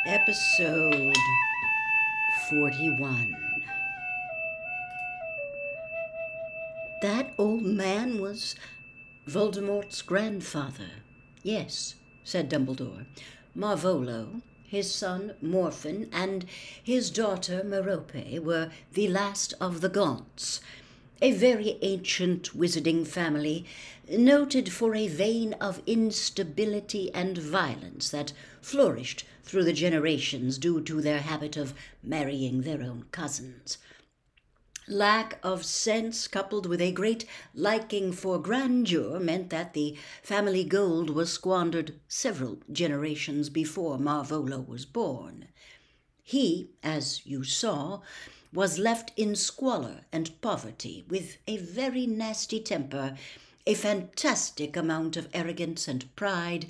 Episode 41. That old man was Voldemort's grandfather. Yes, said Dumbledore. Marvolo, his son Morphin, and his daughter Merope were the last of the Gaunts, a very ancient wizarding family, noted for a vein of instability and violence that flourished through the generations due to their habit of marrying their own cousins. Lack of sense coupled with a great liking for grandeur meant that the family gold was squandered several generations before Marvolo was born. He, as you saw, was left in squalor and poverty, with a very nasty temper, a fantastic amount of arrogance and pride,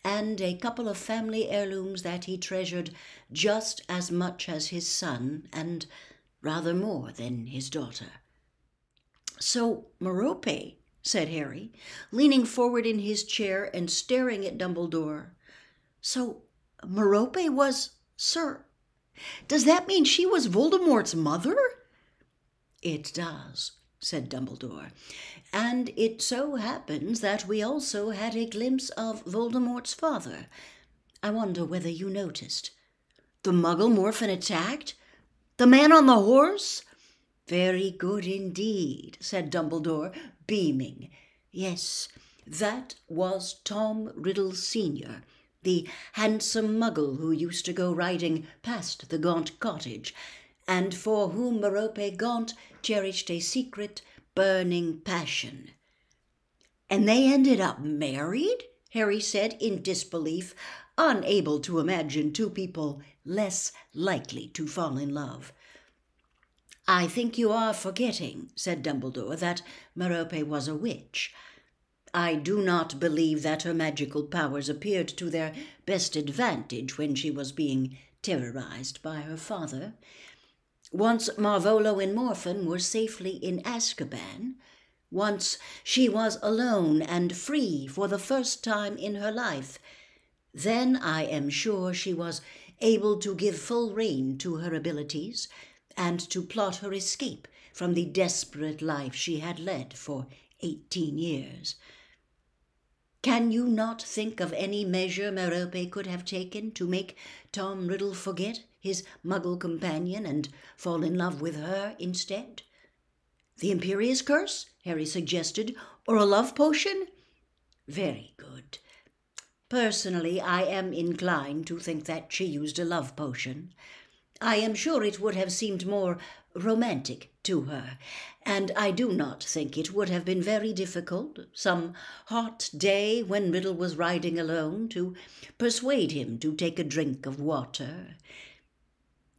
and a couple of family heirlooms that he treasured just as much as his son, and rather more than his daughter. "So, Merope," said Harry, leaning forward in his chair and staring at Dumbledore. "So, Merope was, sir, does that mean she was Voldemort's mother?" "It does," said Dumbledore, "and it so happens that we also had a glimpse of Voldemort's father. I wonder whether you noticed." "The Muggle Morphin attacked? The man on the horse?" "Very good indeed," said Dumbledore, beaming. "Yes, that was Tom Riddle Sr., the handsome Muggle who used to go riding past the Gaunt cottage, and for whom Merope Gaunt cherished a secret, burning passion." "And they ended up married?" Harry said in disbelief, unable to imagine two people less likely to fall in love. "I think you are forgetting," said Dumbledore, "that Merope was a witch. I do not believe that her magical powers appeared to their best advantage when she was being terrorized by her father. Once Marvolo and Morphin were safely in Azkaban, once she was alone and free for the first time in her life, then I am sure she was able to give full rein to her abilities and to plot her escape from the desperate life she had led for 18 years. Can you not think of any measure Merope could have taken to make Tom Riddle forget his Muggle companion and fall in love with her instead?" "The Imperious Curse," Harry suggested, "or a love potion?" "Very good. Personally, I am inclined to think that she used a love potion. I am sure it would have seemed more romantic to her, and I do not think it would have been very difficult, some hot day when Riddle was riding alone, to persuade him to take a drink of water.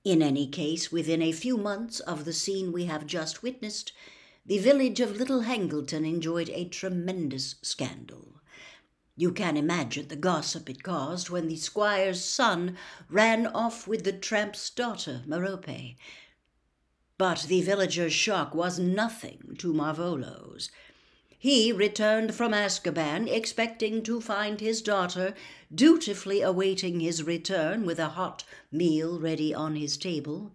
In any case, within a few months of the scene we have just witnessed, the village of Little Hangleton enjoyed a tremendous scandal. You can imagine the gossip it caused when the squire's son ran off with the tramp's daughter, Merope. But the villagers' shock was nothing to Marvolo's. He returned from Azkaban expecting to find his daughter dutifully awaiting his return with a hot meal ready on his table.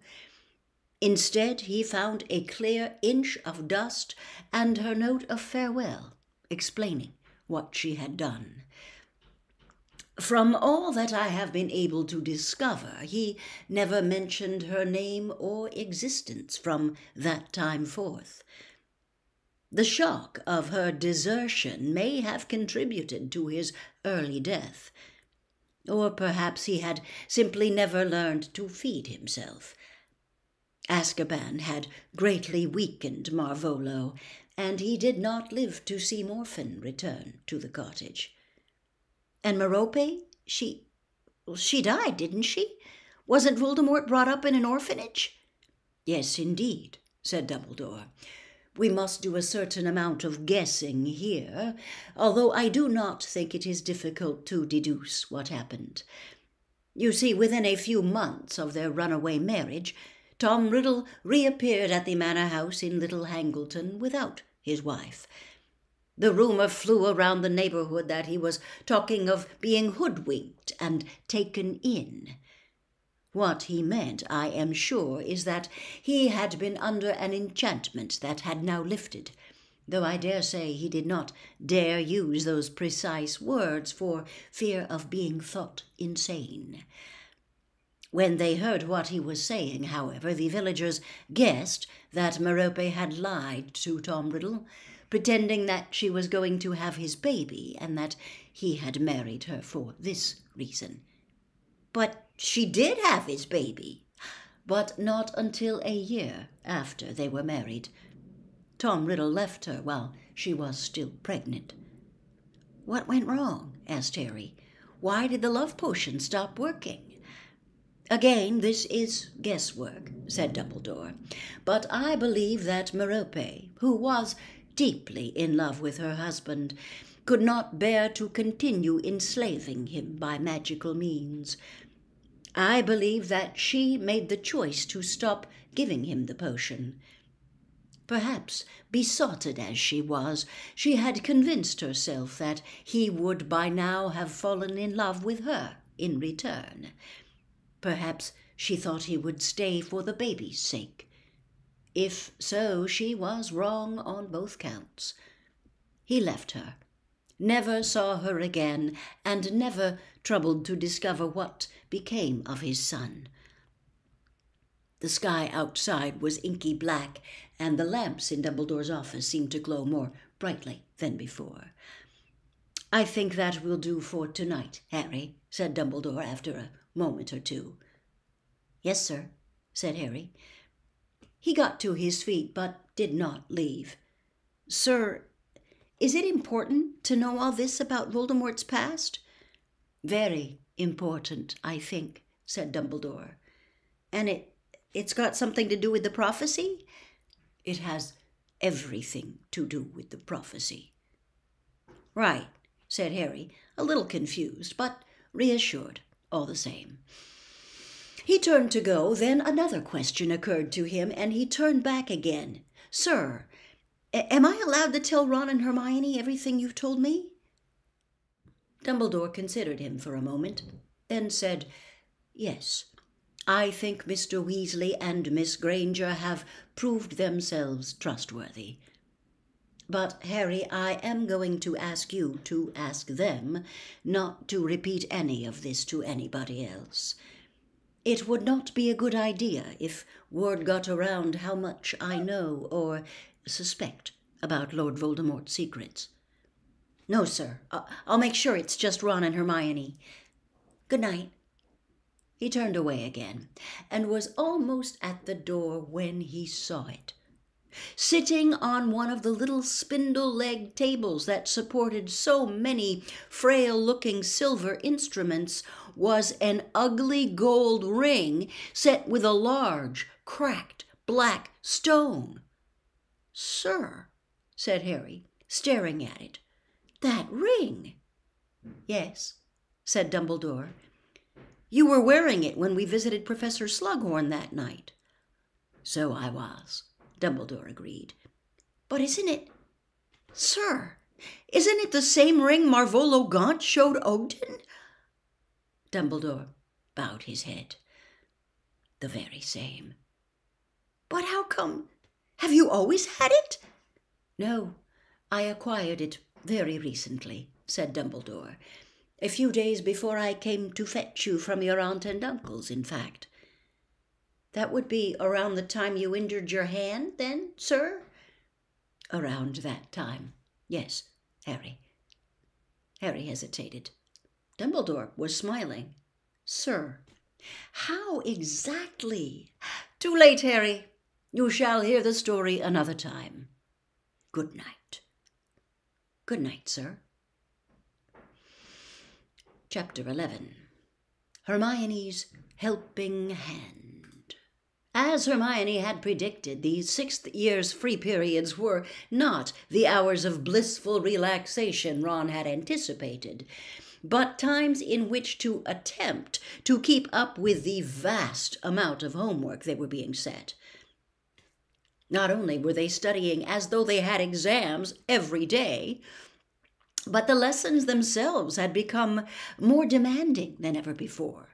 Instead, he found a clear inch of dust and her note of farewell, explaining what she had done. From all that I have been able to discover, he never mentioned her name or existence from that time forth. The shock of her desertion may have contributed to his early death, or perhaps he had simply never learned to feed himself. Azkaban had greatly weakened Marvolo, and he did not live to see Morphin return to the cottage. And Merope, she died, didn't she? Wasn't Voldemort brought up in an orphanage?" "Yes, indeed," said Dumbledore. "We must do a certain amount of guessing here, although I do not think it is difficult to deduce what happened. You see, within a few months of their runaway marriage, Tom Riddle reappeared at the manor house in Little Hangleton without his wife. The rumor flew around the neighborhood that he was talking of being hoodwinked and taken in. What he meant, I am sure, is that he had been under an enchantment that had now lifted, though I dare say he did not dare use those precise words for fear of being thought insane. When they heard what he was saying, however, the villagers guessed that Merope had lied to Tom Riddle, pretending that she was going to have his baby and that he had married her for this reason. But she did have his baby, but not until a year after they were married. Tom Riddle left her while she was still pregnant. "What went wrong?" asked Harry. "Why did the love potion stop working?" "Again, this is guesswork," said Dumbledore, "but I believe that Merope, who was deeply in love with her husband, could not bear to continue enslaving him by magical means. I believe that she made the choice to stop giving him the potion. Perhaps, besotted as she was, she had convinced herself that he would by now have fallen in love with her in return. Perhaps she thought he would stay for the baby's sake. If so, she was wrong on both counts. He left her, never saw her again, and never troubled to discover what became of his son." The sky outside was inky black, and the lamps in Dumbledore's office seemed to glow more brightly than before. "I think that will do for tonight, Harry," said Dumbledore after a moment or two. "Yes, sir," said Harry. He got to his feet, but did not leave. "Sir, is it important to know all this about Voldemort's past?" "Very important, I think," said Dumbledore. "And it's got something to do with the prophecy?" "It has everything to do with the prophecy." "Right," said Harry, a little confused, but reassured all the same. He turned to go, then another question occurred to him, and he turned back again. "Sir, am I allowed to tell Ron and Hermione everything you've told me?" Dumbledore considered him for a moment, then said, "Yes, I think Mr. Weasley and Miss Granger have proved themselves trustworthy. But, Harry, I am going to ask you to ask them not to repeat any of this to anybody else. It would not be a good idea if word got around how much I know or suspect about Lord Voldemort's secrets." "No, sir. I'll make sure it's just Ron and Hermione. Good night." He turned away again, and was almost at the door when he saw it. Sitting on one of the little spindle-legged tables that supported so many frail-looking silver instruments was an ugly gold ring set with a large, cracked, black stone. "Sir," said Harry, staring at it, "that ring!" "Yes," said Dumbledore. "You were wearing it when we visited Professor Slughorn that night." "So I was," Dumbledore agreed. "But isn't it, sir, isn't it the same ring Marvolo Gaunt showed Ogden?" Dumbledore bowed his head. "The very same." "But how come? Have you always had it?" "No, I acquired it very recently," said Dumbledore. "A few days before I came to fetch you from your aunt and uncle's, in fact." "That would be around the time you injured your hand, then, sir?" "Around that time, yes, Harry." Harry hesitated. Dumbledore was smiling. "Sir, how exactly—" "Too late, Harry. You shall hear the story another time. Good night." "Good night, sir." Chapter 11. Hermione's Helping Hand. As Hermione had predicted, the 6th year's free periods were not the hours of blissful relaxation Ron had anticipated, but times in which to attempt to keep up with the vast amount of homework they were being set. Not only were they studying as though they had exams every day, but the lessons themselves had become more demanding than ever before.